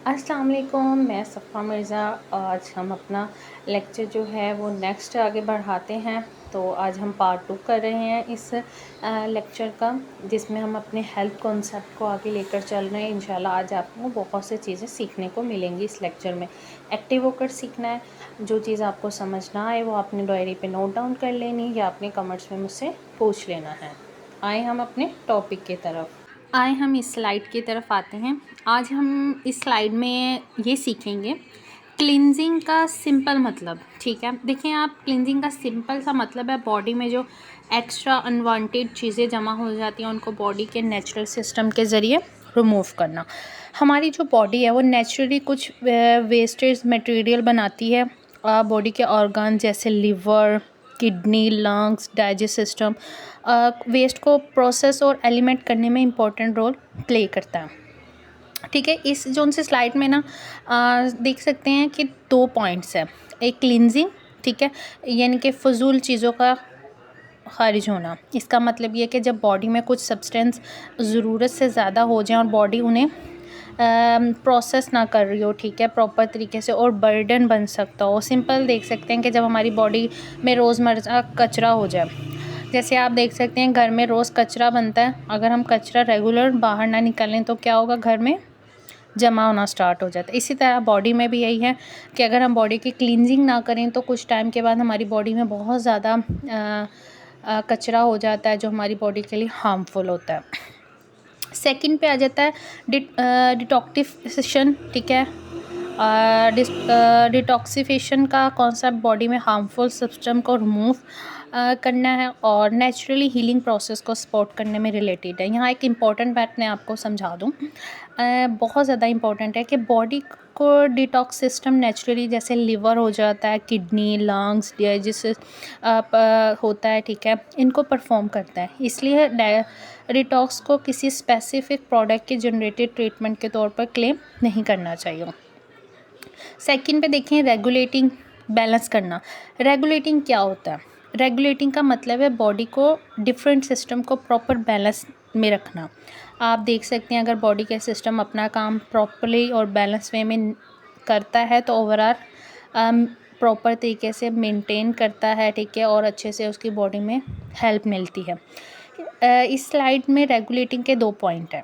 अस्सलाम वालेकुम, मैं सफ़ा मिर्ज़ा। आज हम अपना लेक्चर जो है वो नेक्स्ट आगे बढ़ाते हैं। तो आज हम पार्ट 2 कर रहे हैं इस लेक्चर का, जिसमें हम अपने हेल्थ कॉन्सेप्ट को आगे लेकर चल रहे हैं। इंशाल्लाह आज आपको बहुत सी चीज़ें सीखने को मिलेंगी इस लेक्चर में। एक्टिव होकर सीखना है। जो चीज़ आपको समझ ना आए वो अपनी डायरी पे नोट डाउन कर लेनी या अपने कमेंट्स में मुझसे पूछ लेना है। आए हम अपने टॉपिक की तरफ। आए हम इस स्लाइड की तरफ आते हैं। आज हम इस स्लाइड में ये सीखेंगे क्लिनजिंग का सिंपल मतलब। ठीक है, देखें आप, क्लिनजिंग का सिंपल सा मतलब है बॉडी में जो एक्स्ट्रा अनवांटेड चीज़ें जमा हो जाती हैं उनको बॉडी के नेचुरल सिस्टम के ज़रिए रिमूव करना। हमारी जो बॉडी है वो नेचुरली कुछ वेस्टेज मटेरियल बनाती है बॉडी के ऑर्गन जैसे liver, kidney, lungs, digest system waste को प्रोसेस और एलिमेंट करने में इम्पोर्टेंट रोल प्ले करता है। ठीक है, इस जो उनसे स्लाइड में ना देख सकते हैं कि 2 पॉइंट्स हैं। एक क्लिनजिंग, ठीक है, यानी कि फ़जूल चीज़ों का खारिज होना। इसका मतलब ये कि जब बॉडी में कुछ सब्सटेंस ज़रूरत से ज़्यादा हो जाए और बॉडी उन्हें प्रोसेस ना कर रही हो, ठीक है, प्रॉपर तरीके से, और बर्डन बन सकता हो। सिंपल देख सकते हैं कि जब हमारी बॉडी में रोज़मर्रा कचरा हो जाए, जैसे आप देख सकते हैं घर में रोज़ कचरा बनता है, अगर हम कचरा रेगुलर बाहर ना निकालें तो क्या होगा, घर में जमा होना स्टार्ट हो जाता है। इसी तरह बॉडी में भी यही है कि अगर हम बॉडी की क्लींजिंग ना करें तो कुछ टाइम के बाद हमारी बॉडी में बहुत ज़्यादा कचरा हो जाता है जो हमारी बॉडी के लिए हार्मफुल होता है। सेकंड पे आ जाता है डिटॉक्सिफिकेशन, ठीक है। डिटॉक्सिफिकेशन का कॉन्सेप्ट बॉडी में हार्मफुल सब्सटेंस को रिमूव करना है और नेचुरली हीलिंग प्रोसेस को सपोर्ट करने में रिलेटेड है। यहाँ एक इम्पॉर्टेंट बात मैं आपको समझा दूँ, बहुत ज़्यादा इम्पॉर्टेंट है कि बॉडी को डिटॉक्स सिस्टम नेचुरली, जैसे लिवर हो जाता है, किडनी, लंग्स, डाइजेस्ट होता है, ठीक है, इनको परफॉर्म करता है। इसलिए डिटॉक्स को किसी स्पेसिफिक प्रोडक्ट के जनरेटेड ट्रीटमेंट के तौर पर क्लेम नहीं करना चाहिए। सेकंड पे देखें, रेगुलेटिंग, बैलेंस करना। रेगुलेटिंग क्या होता है? रेगुलेटिंग का मतलब है बॉडी को डिफरेंट सिस्टम को प्रॉपर बैलेंस में रखना। आप देख सकते हैं अगर बॉडी का सिस्टम अपना काम प्रॉपरली और बैलेंस वे में करता है तो ओवरऑल प्रॉपर तरीके से मेंटेन करता है, ठीक है, और अच्छे से उसकी बॉडी में हेल्प मिलती है। इस स्लाइड में रेगुलेटिंग के 2 पॉइंट हैं।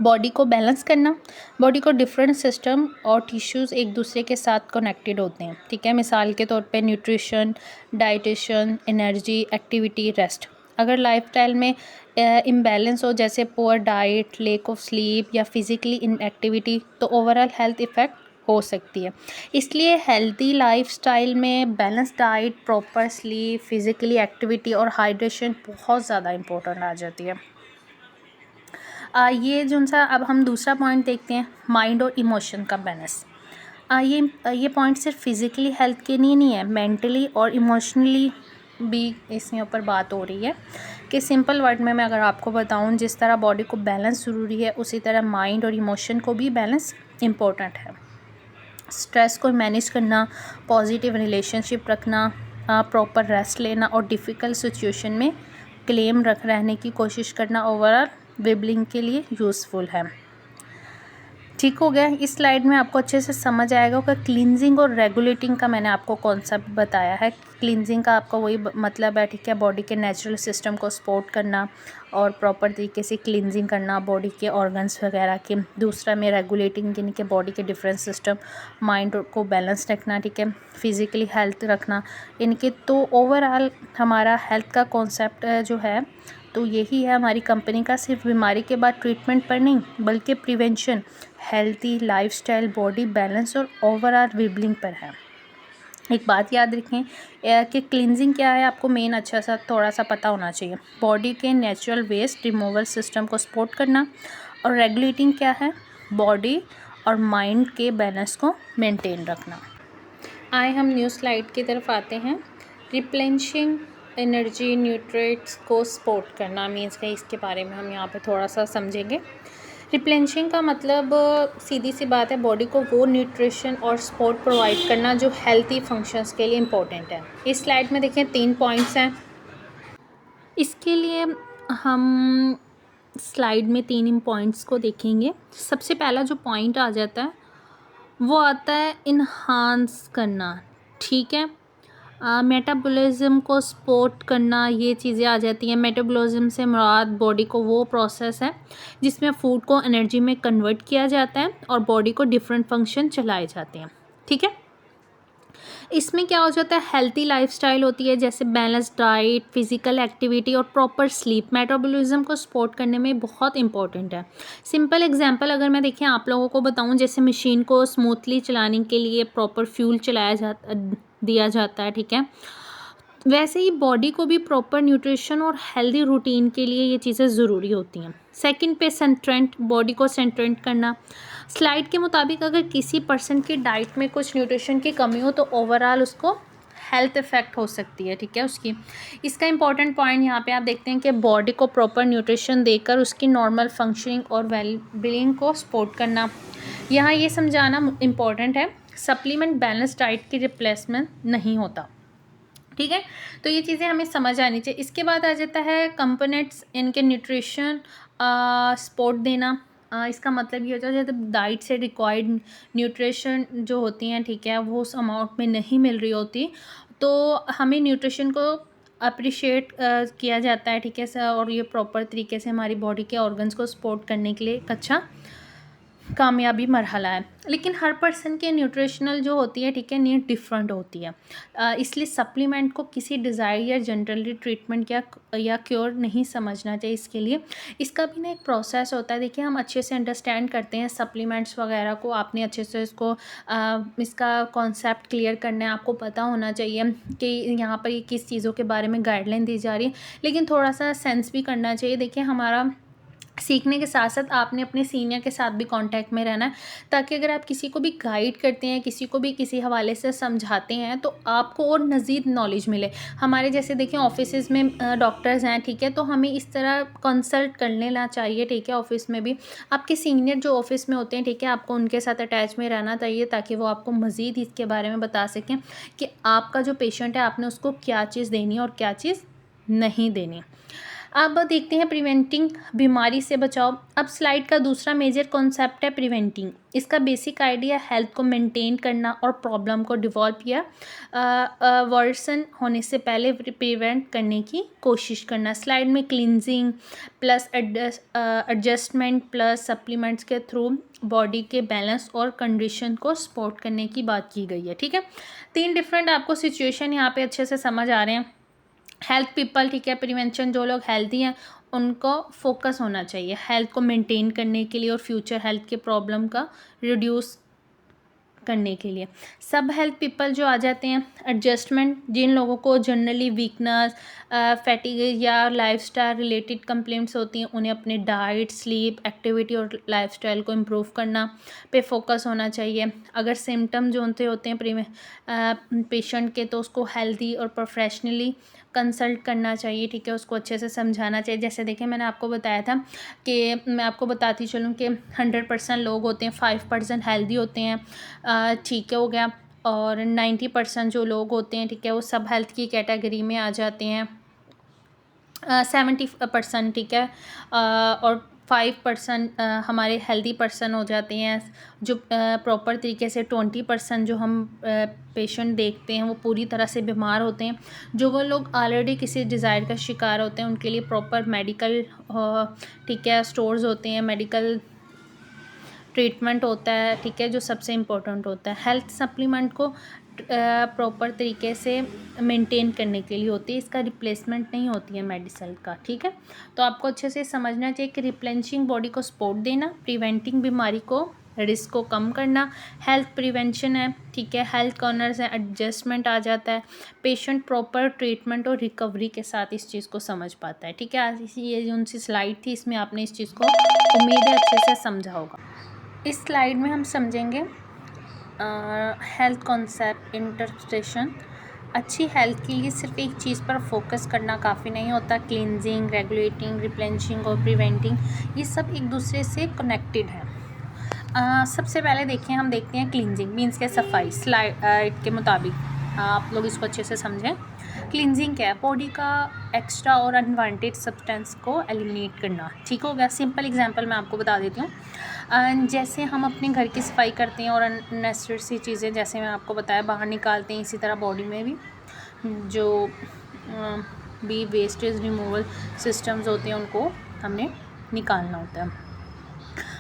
बॉडी को बैलेंस करना, बॉडी को डिफरेंट सिस्टम और टिश्यूज़ एक दूसरे के साथ कनेक्टेड होते हैं, ठीक है। मिसाल के तौर पे न्यूट्रिशन, डाइटेशन, एनर्जी, एक्टिविटी, रेस्ट। अगर लाइफस्टाइल में इम्बैलेंस हो, जैसे poor diet, lack of sleep या फिज़िकली इनएक्टिविटी, तो ओवरऑल हेल्थ इफ़ेक्ट हो सकती है। इसलिए हेल्दी लाइफस्टाइल में balance diet, proper sleep, physically activity और हाइड्रेशन बहुत ज़्यादा इम्पोर्टेंट आ जाती है। ये जो सा अब हम दूसरा पॉइंट देखते हैं, माइंड और इमोशन का बैलेंस। ये पॉइंट सिर्फ फिज़िकली हेल्थ के लिए नहीं है, मेंटली और इमोशनली भी इसमें ऊपर बात हो रही है। कि सिंपल वर्ड में मैं अगर आपको बताऊं, जिस तरह बॉडी को बैलेंस ज़रूरी है उसी तरह माइंड और इमोशन को भी बैलेंस इम्पोर्टेंट है। स्ट्रेस को मैनेज करना, पॉजिटिव रिलेशनशिप रखना, प्रॉपर रेस्ट लेना और डिफ़िकल्ट सिचुएशन में क्लेम रहने की कोशिश करना ओवरऑल वेबलिंग के लिए यूज़फुल है। ठीक हो गया। इस स्लाइड में आपको अच्छे से समझ आएगा कि क्लींजिंग और रेगुलेटिंग का मैंने आपको कॉन्सेप्ट बताया है। क्लींजिंग का आपका वही मतलब है, ठीक है, बॉडी के नेचुरल सिस्टम को सपोर्ट करना और प्रॉपर तरीके से क्लींजिंग करना बॉडी के ऑर्गन्स वगैरह की। दूसरा में रेगुलेटिंग, यानी कि बॉडी के डिफरेंट सिस्टम, माइंड को बैलेंस रखना, ठीक है, फिज़िकली हेल्थ रखना, इनके। तो ओवरऑल हमारा हेल्थ का कॉन्सेप्ट जो है तो यही है हमारी कंपनी का, सिर्फ बीमारी के बाद ट्रीटमेंट पर नहीं बल्कि prevention, healthy lifestyle, body balance और ओवरऑल वेबलिंग पर है। एक बात याद रखें कि क्लींजिंग क्या है, आपको मेन अच्छा सा थोड़ा सा पता होना चाहिए। बॉडी के नेचुरल वेस्ट रिमूवल सिस्टम को सपोर्ट करना। और रेगुलेटिंग क्या है, बॉडी और माइंड के बैलेंस को मेंटेन रखना। आए हम न्यू स्लाइड की तरफ आते हैं। रिप्लेनिशिंग एनर्जी न्यूट्रिएंट्स को सपोर्ट करना मीन्स का, इसके बारे में हम यहाँ पे थोड़ा सा समझेंगे। रिप्लेनिशिंग का मतलब सीधी सी बात है, बॉडी को वो न्यूट्रिशन और सपोर्ट प्रोवाइड करना जो हेल्थी फंक्शंस के लिए इम्पोर्टेंट है। इस स्लाइड में देखें 3 पॉइंट्स हैं। इसके लिए हम स्लाइड में 3 पॉइंट्स को देखेंगे। सबसे पहला जो पॉइंट आ जाता है वो आता है इन्हांस करना, ठीक है। मेटाबॉलिज्म को सपोर्ट करना, ये चीज़ें आ जाती हैं। मेटाबॉलिज्म से मुराद बॉडी को वो प्रोसेस है जिसमें फूड को एनर्जी में कन्वर्ट किया जाता है और बॉडी को डिफरेंट फंक्शन चलाए जाते हैं, ठीक है। इसमें क्या हो जाता है, हेल्थी लाइफस्टाइल होती है, जैसे बैलेंस डाइट, फिजिकल एक्टिविटी और प्रॉपर स्लीप मेटाबॉलिज्म को सपोर्ट करने में बहुत इंपॉर्टेंट है। सिंपल एग्जांपल अगर मैं देखें आप लोगों को बताऊं, जैसे मशीन को स्मूथली चलाने के लिए प्रॉपर फ्यूल दिया जाता है, ठीक है। वैसे ही बॉडी को भी प्रॉपर न्यूट्रिशन और हेल्दी रूटीन के लिए ये चीज़ें ज़रूरी होती हैं। सेकंड पे सेंट्रेंट, बॉडी को सेंट्रेंट करना। स्लाइड के मुताबिक अगर किसी पर्सन की डाइट में कुछ न्यूट्रिशन की कमी हो तो ओवरऑल उसको हेल्थ इफ़ेक्ट हो सकती है, ठीक है उसकी। इसका इंपॉर्टेंट पॉइंट यहाँ पे आप देखते हैं कि बॉडी को प्रॉपर न्यूट्रिशन देकर उसकी नॉर्मल फंक्शनिंग और वेल बीइंग को सपोर्ट करना। यहाँ ये समझाना इम्पॉर्टेंट है, सप्लीमेंट बैलेंस डाइट की रिप्लेसमेंट नहीं होता, ठीक है। तो ये चीज़ें हमें समझ आनी चाहिए। इसके बाद आ जाता है कंपोनेंट्स, इनके न्यूट्रिशन सपोर्ट देना। इसका मतलब ये होता है जब डाइट से रिक्वायर्ड न्यूट्रिशन जो होती हैं, ठीक है, वो उस अमाउंट में नहीं मिल रही होती तो हमें न्यूट्रिशन को अप्रिशिएट किया जाता है, ठीक है। और ये प्रॉपर तरीके से हमारी बॉडी के ऑर्गन्स को सपोर्ट करने के लिए एक अच्छा कामयाबी मरहला है। लेकिन हर पर्सन के न्यूट्रिशनल जो होती है, ठीक है, नीड डिफरेंट होती है, इसलिए सप्लीमेंट को किसी डिज़ायर या जनरली ट्रीटमेंट या क्योर नहीं समझना चाहिए। इसके लिए इसका भी ना एक प्रोसेस होता है। देखिए हम अच्छे से अंडरस्टैंड करते हैं सप्लीमेंट्स वगैरह को, आपने अच्छे से इसको इसका कॉन्सेप्ट क्लियर करना है, आपको पता होना चाहिए कि यहाँ पर ये किस चीज़ों के बारे में गाइडलाइन दी जा रही है, लेकिन थोड़ा सा सेंस भी करना चाहिए। देखिए हमारा सीखने के साथ साथ आपने अपने सीनियर के साथ भी कांटेक्ट में रहना है, ताकि अगर आप किसी को भी गाइड करते हैं, किसी को भी किसी हवाले से समझाते हैं तो आपको और मज़ीद नॉलेज मिले। हमारे जैसे देखें ऑफिसेज़ में डॉक्टर्स हैं, ठीक है, तो हमें इस तरह कंसल्ट कर लेना चाहिए, ठीक है। ऑफिस में भी आपके सीनियर जो ऑफिस में होते हैं, ठीक है, आपको उनके साथ अटैच में रहना चाहिए ताकि वो आपको मज़ीद इसके बारे में बता सकें कि आपका जो पेशेंट है आपने उसको क्या चीज़ देनी है और क्या चीज़ नहीं देनी। अब देखते हैं प्रिवेंटिंग, बीमारी से बचाव। अब स्लाइड का दूसरा मेजर कॉन्सेप्ट है प्रिवेंटिंग। इसका बेसिक आइडिया हेल्थ को मेंटेन करना और प्रॉब्लम को डिवॉल्व या वर्सन होने से पहले प्रिवेंट करने की कोशिश करना। स्लाइड में cleansing plus adjustment plus supplements के थ्रू बॉडी के बैलेंस और कंडीशन को सपोर्ट करने की बात की गई है, ठीक है। 3 डिफरेंट आपको सिचुएशन यहाँ पे अच्छे से समझ आ रहे हैं। हेल्थ पीपल, ठीक है, प्रिवेंशन, जो लोग हेल्दी हैं उनको फोकस होना चाहिए हेल्थ को मेंटेन करने के लिए और फ्यूचर हेल्थ के प्रॉब्लम का रिड्यूस करने के लिए। सब हेल्थ पीपल जो आ जाते हैं, एडजस्टमेंट, जिन लोगों को जनरली वीकनेस, फैटिग या लाइफस्टाइल रिलेटेड कंप्लेंट्स होती हैं, उन्हें अपने डाइट, स्लीप, एक्टिविटी और लाइफस्टाइल को इम्प्रूव करना पे फोकस होना चाहिए। अगर सिम्टम जो उनसे होते हैं पेशेंट के, तो उसको हेल्दी और प्रोफेशनली कंसल्ट करना चाहिए, ठीक है, उसको अच्छे से समझाना चाहिए। जैसे देखिए मैंने आपको बताया था कि मैं आपको बताती चलूँ कि 100% लोग होते हैं, 5% हेल्दी होते हैं, ठीक है, हो गया। और 90% जो लोग होते हैं, ठीक है, वो सब हेल्थ की कैटेगरी में आ जाते हैं। 70%, ठीक है, और 5% हमारे हेल्दी पर्सन हो जाते हैं। जो प्रॉपर तरीके से 20% जो हम पेशेंट देखते हैं वो पूरी तरह से बीमार होते हैं। जो वो लोग ऑलरेडी किसी डिज़ायर का शिकार होते हैं उनके लिए प्रॉपर मेडिकल, ठीक है, स्टोर्स होते हैं, मेडिकल ट्रीटमेंट होता है, ठीक है, जो सबसे इम्पोर्टेंट होता है। हेल्थ सप्लीमेंट को प्रॉपर तरीके से मेंटेन करने के लिए होती है, इसका रिप्लेसमेंट नहीं होती है मेडिसिन का, ठीक है। तो आपको अच्छे से समझना चाहिए कि रिप्लेनिशिंग बॉडी को सपोर्ट देना, प्रिवेंटिंग बीमारी को, रिस्क को कम करना, हेल्थ प्रिवेंशन है, ठीक है, हेल्थ कॉर्नर्स है, एडजस्टमेंट आ जाता है, पेशेंट प्रॉपर ट्रीटमेंट और रिकवरी के साथ इस चीज़ को समझ पाता है, ठीक है। आज ये जो उनसी स्लाइड थी इसमें आपने इस चीज़ को उम्मीद है अच्छे से समझा होगा। इस स्लाइड में हम समझेंगे हेल्थ कॉन्सेप्ट इंटरप्रिटेशन। अच्छी हेल्थ के लिए सिर्फ एक चीज़ पर फोकस करना काफ़ी नहीं होता। क्लींजिंग, रेगुलेटिंग, रिप्लेनिशिंग और प्रिवेंटिंग, ये सब एक दूसरे से कनेक्टेड है। सबसे पहले देखिए, हम देखते हैं क्लींजिंग मीन्स के सफाई। स्लाइड के मुताबिक आप लोग इसको अच्छे से समझें। क्लिनजिंग क्या है? बॉडी का एक्स्ट्रा और अनवांटेड सब्सटेंस को एलिमिनेट करना। ठीक हो गया? सिंपल एग्जांपल मैं आपको बता देती हूँ। जैसे हम अपने घर की सफाई करते हैं और अननेसेसरी सी चीज़ें जैसे मैं आपको बताया बाहर निकालते हैं, इसी तरह बॉडी में भी जो भी वेस्टेज रिमूवल सिस्टम्स होते हैं उनको हमने निकालना होता है।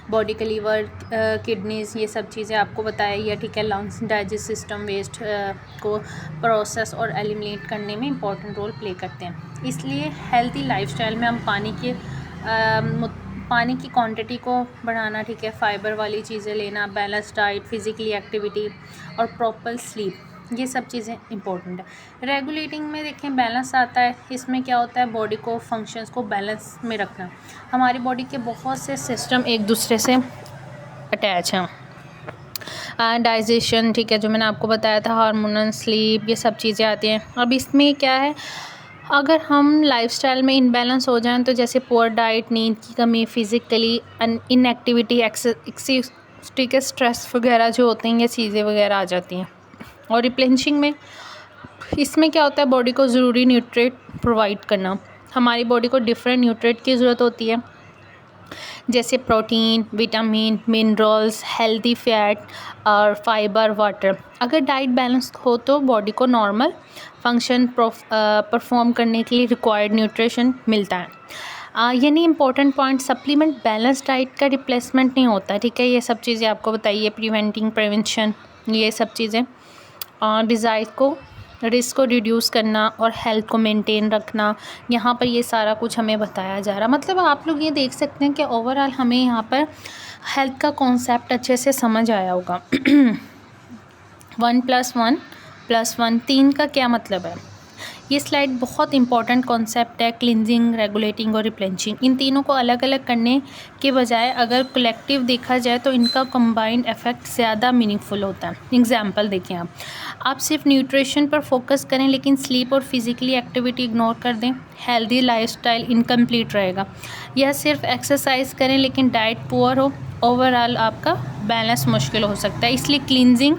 बॉडी के लीवर, किडनीज़, ये सब चीज़ें आपको बताया ही है। ठीक है? लंग्स, डाइजेस्ट सिस्टम वेस्ट को प्रोसेस और एलिमिनेट करने में इंपॉर्टेंट रोल प्ले करते हैं। इसलिए हेल्थी लाइफस्टाइल में हम पानी की क्वांटिटी को बढ़ाना, ठीक है, फाइबर वाली चीज़ें लेना, बैलेंस डाइट, फिज़िकली एक्टिविटी और प्रॉपर स्लीप, ये सब चीज़ें इंपॉर्टेंट है। रेगुलेटिंग में देखें बैलेंस आता है। इसमें क्या होता है? बॉडी को फंक्शंस को बैलेंस में रखना। हमारी बॉडी के बहुत से सिस्टम एक दूसरे से अटैच हैं। डाइजेशन, ठीक है, जो मैंने आपको बताया था, हार्मोनल, स्लीप, ये सब चीज़ें आती हैं। अब इसमें क्या है, अगर हम लाइफस्टाइल में इनबैलेंस हो जाएं तो जैसे पुअर डाइट, नींद की कमी, फिज़िकली इनएक्टिविटी, ठीक है, स्ट्रेस वगैरह जो होते हैं, ये चीज़ें वगैरह आ जाती हैं। और रिप्लेनिशिंग में इसमें क्या होता है? बॉडी को ज़रूरी न्यूट्रिएंट प्रोवाइड करना। हमारी बॉडी को डिफरेंट न्यूट्रिएंट की ज़रूरत होती है, जैसे protein, vitamin, minerals, healthy fat और फाइबर, वाटर। अगर डाइट बैलेंस हो तो बॉडी को नॉर्मल फंक्शन परफॉर्म करने के लिए रिक्वायर्ड न्यूट्रिशन मिलता है। यानी important point, supplement balance diet का रिप्लेसमेंट नहीं होता। ठीक है? ये सब चीज़ें आपको बताइए, प्रिवेंशन, ये सब चीज़ें, डिज़ाइर को, रिस्क को रिड्यूस करना और हेल्थ को मेंटेन रखना, यहाँ पर ये सारा कुछ हमें बताया जा रहा। मतलब आप लोग ये देख सकते हैं कि ओवरऑल हमें यहाँ पर हेल्थ का कॉन्सेप्ट अच्छे से समझ आया होगा। 1+1+1 3 का क्या मतलब है? ये स्लाइड बहुत इंपॉर्टेंट कॉन्सेप्ट है। क्लिनजिंग, रेगुलेटिंग और रिप्लेनिशिंग, इन तीनों को अलग अलग करने के बजाय अगर कलेक्टिव देखा जाए तो इनका कंबाइंड इफेक्ट ज़्यादा मीनिंगफुल होता है। एग्जांपल देखिए, आप सिर्फ न्यूट्रिशन पर फोकस करें लेकिन स्लीप और फिज़िकली एक्टिविटी इग्नोर कर दें, हेल्दी लाइफस्टाइल इनकम्प्लीट रहेगा। या सिर्फ एक्सरसाइज करें लेकिन डाइट पुअर हो, ओवरऑल आपका बैलेंस मुश्किल हो सकता है। इसलिए क्लिनजिंग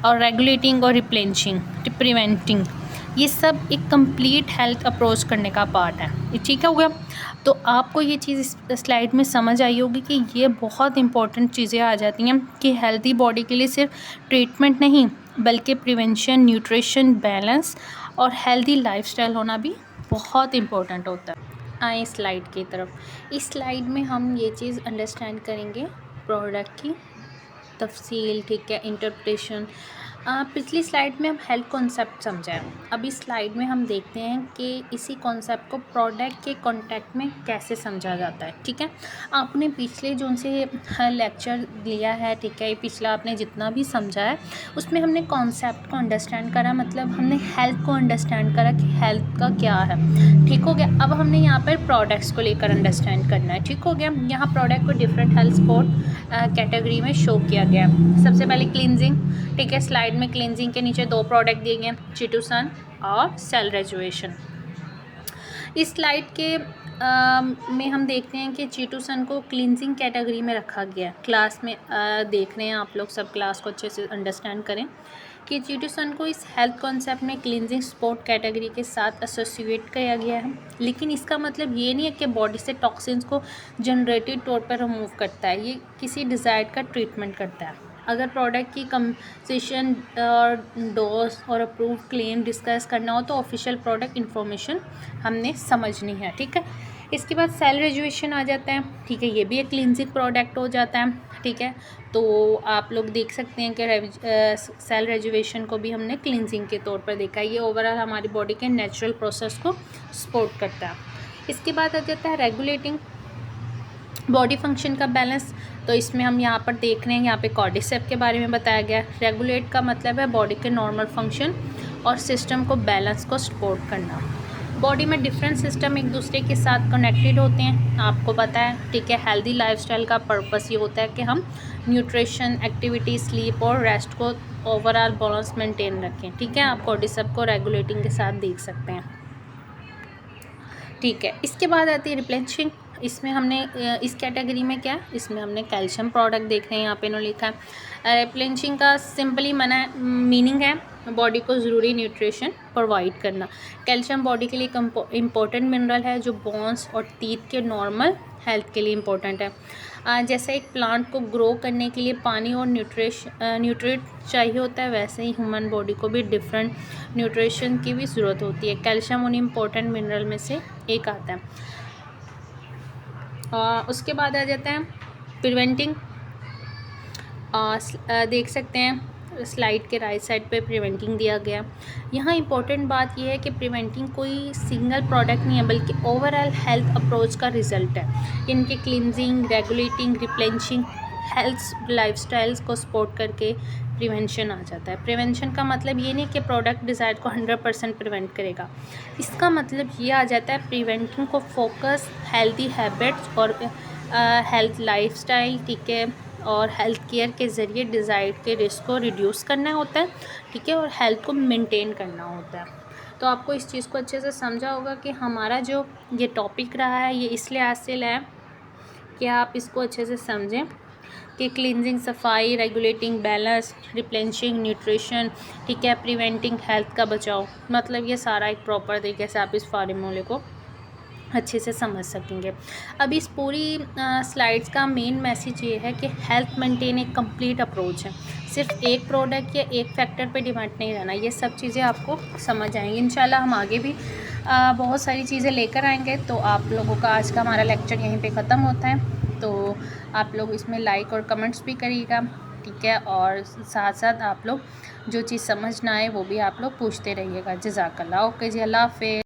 और रेगुलेटिंग और प्रिवेंटिंग, ये सब एक कंप्लीट हेल्थ अप्रोच करने का पार्ट है। ये ठीक हो गया? तो आपको ये चीज़ इस स्लाइड में समझ आई होगी कि ये बहुत इंपॉर्टेंट चीज़ें आ जाती हैं कि हेल्दी बॉडी के लिए सिर्फ ट्रीटमेंट नहीं बल्कि प्रिवेंशन, न्यूट्रिशन, बैलेंस और हेल्दी लाइफस्टाइल होना भी बहुत इंपॉर्टेंट होता है। आए स्लाइड की तरफ। इस स्लाइड में हम ये चीज़ अंडरस्टैंड करेंगे, प्रोडक्ट की तफसील, ठीक है, इंटरप्रिटेशन। पिछली स्लाइड में हम हेल्थ कॉन्सेप्ट समझा है। अब इस स्लाइड में हम देखते हैं कि इसी कॉन्सेप्ट को प्रोडक्ट के कॉन्टेक्स्ट में कैसे समझा जाता है। ठीक है? आपने पिछले जो उनसे लेक्चर लिया है, ठीक है, पिछला आपने जितना भी समझा है उसमें हमने कॉन्सेप्ट को अंडरस्टैंड करा, मतलब हमने हेल्थ को अंडरस्टैंड करा कि हेल्थ का क्या है। ठीक हो गया? अब हमने यहाँ पर प्रोडक्ट्स को लेकर अंडरस्टैंड करना है। ठीक हो गया? यहाँ प्रोडक्ट को डिफरेंट हेल्थ सपोर्ट कैटेगरी में शो किया गया है। सबसे पहले क्लिनजिंग, ठीक है, स्लाइड में क्लिनजिंग के नीचे 2 प्रोडक्ट दिए गए, चिटोसन और सेल रेजुएशन। इस स्लाइड के में हम देखते हैं कि चिटोसन को क्लिनजिंग कैटेगरी में रखा गया है। क्लास में देख रहे हैं आप लोग, सब क्लास को अच्छे से अंडरस्टैंड करें कि चिटोसन को इस हेल्थ कॉन्सेप्ट में क्लिनजिंग स्पोर्ट कैटेगरी के साथ एसोसिएट किया गया है। लेकिन इसका मतलब ये नहीं है कि बॉडी से टॉक्सिन्स को जनरेटेड तौर पर रिमूव करता है, ये किसी डिज़ायर्ड का ट्रीटमेंट करता है। अगर प्रोडक्ट की कंपोजिशन और डोज और अप्रूव क्लेम डिस्कस करना हो तो ऑफिशियल प्रोडक्ट इन्फॉर्मेशन हमने समझनी है। ठीक है? इसके बाद सेल रेजुएशन आ जाता है। ठीक है? ये भी एक क्लिनजिंग प्रोडक्ट हो जाता है। ठीक है? तो आप लोग देख सकते हैं कि सेल रेजुएशन को भी हमने क्लिनजिंग के तौर पर देखा है। ये ओवरऑल हमारी बॉडी के नेचुरल प्रोसेस को सपोर्ट करता है। इसके बाद आ जाता है रेगुलेटिंग, बॉडी फंक्शन का बैलेंस। तो इसमें हम यहाँ पर देख रहे हैं, यहाँ पे कॉर्डिसेप के बारे में बताया गया है। रेगुलेट का मतलब है बॉडी के नॉर्मल फंक्शन और सिस्टम को बैलेंस को सपोर्ट करना। बॉडी में डिफरेंट सिस्टम एक दूसरे के साथ कनेक्टेड होते हैं, आपको पता है। ठीक है? हेल्दी लाइफस्टाइल का पर्पस ये होता है कि हम न्यूट्रिशन, एक्टिविटी, स्लीप और रेस्ट को ओवरऑल बैलेंस मेंटेन रखें। ठीक है? आप कॉर्डिसेप को रेगुलेटिंग के साथ देख सकते हैं। ठीक है? इसके बाद आती है रिप्लेनिशिंग। इसमें हमने इस कैटेगरी में क्या है, इसमें हमने कैल्शियम प्रोडक्ट देख रहे हैं, यहाँ पे इन्होंने लिखा है। रिप्लेनिशिंग का सिंपली मीनिंग है बॉडी को ज़रूरी न्यूट्रिशन प्रोवाइड करना। कैल्शियम बॉडी के लिए इम्पोर्टेंट मिनरल है जो बोन्स और टीथ के नॉर्मल हेल्थ के लिए इम्पोर्टेंट है। जैसे एक प्लांट को ग्रो करने के लिए पानी और न्यूट्रिएंट चाहिए होता है, वैसे ही ह्यूमन बॉडी को भी डिफरेंट न्यूट्रिशन की भी ज़रूरत होती है। कैल्शियम उन इम्पोर्टेंट मिनरल में से एक आता है। उसके बाद आ जाता है प्रिवेंटिंग। देख सकते हैं स्लाइड के राइट साइड पे प्रिवेंटिंग दिया गया। यहाँ इंपॉर्टेंट बात यह है कि प्रिवेंटिंग कोई सिंगल प्रोडक्ट नहीं है, बल्कि ओवरऑल हेल्थ अप्रोच का रिजल्ट है। इनके cleansing, regulating, replenishing health lifestyles को सपोर्ट करके प्रिवेंशन आ जाता है। प्रिवेंशन का मतलब ये नहीं कि प्रोडक्ट डिज़ायर को 100% प्रिवेंट करेगा। इसका मतलब ये आ जाता है प्रिवेंटिंग को फोकस हेल्दी हैबिट्स और हेल्थ लाइफस्टाइल, ठीक है, और हेल्थ केयर के ज़रिए डिज़ायर के रिस्क को रिड्यूस करना होता है, ठीक है, और हेल्थ को मेंटेन करना होता है। तो आपको इस चीज़ को अच्छे से समझा होगा कि हमारा जो ये टॉपिक रहा है ये इसलिए हासिल है कि आप इसको अच्छे से समझें कि क्लींजिंग सफाई, रेगुलेटिंग बैलेंस, रिप्लेनिशिंग न्यूट्रिशन, ठीक है, प्रिवेंटिंग हेल्थ का बचाव, मतलब ये सारा एक प्रॉपर तरीके से आप इस फार्मूले को अच्छे से समझ सकेंगे। अब इस पूरी स्लाइड्स का मेन मैसेज ये है कि हेल्थ मेंटेन एक कंप्लीट अप्रोच है। सिर्फ एक प्रोडक्ट या एक फैक्टर पे डिपेंड नहीं रहना। ये सब चीज़ें आपको समझ आएंगी इंशाल्लाह। हम आगे भी बहुत सारी चीज़ें लेकर आएंगे। तो आप लोगों का आज का हमारा लेक्चर यहीं पे ख़त्म होता है। तो आप लोग इसमें लाइक और कमेंट्स भी करिएगा, ठीक है, और साथ साथ आप लोग जो चीज़ समझ ना आए वो भी आप लोग पूछते रहिएगा। जज़ाकल्लाह। ओके जी, अल्लाह हाफ़िज़।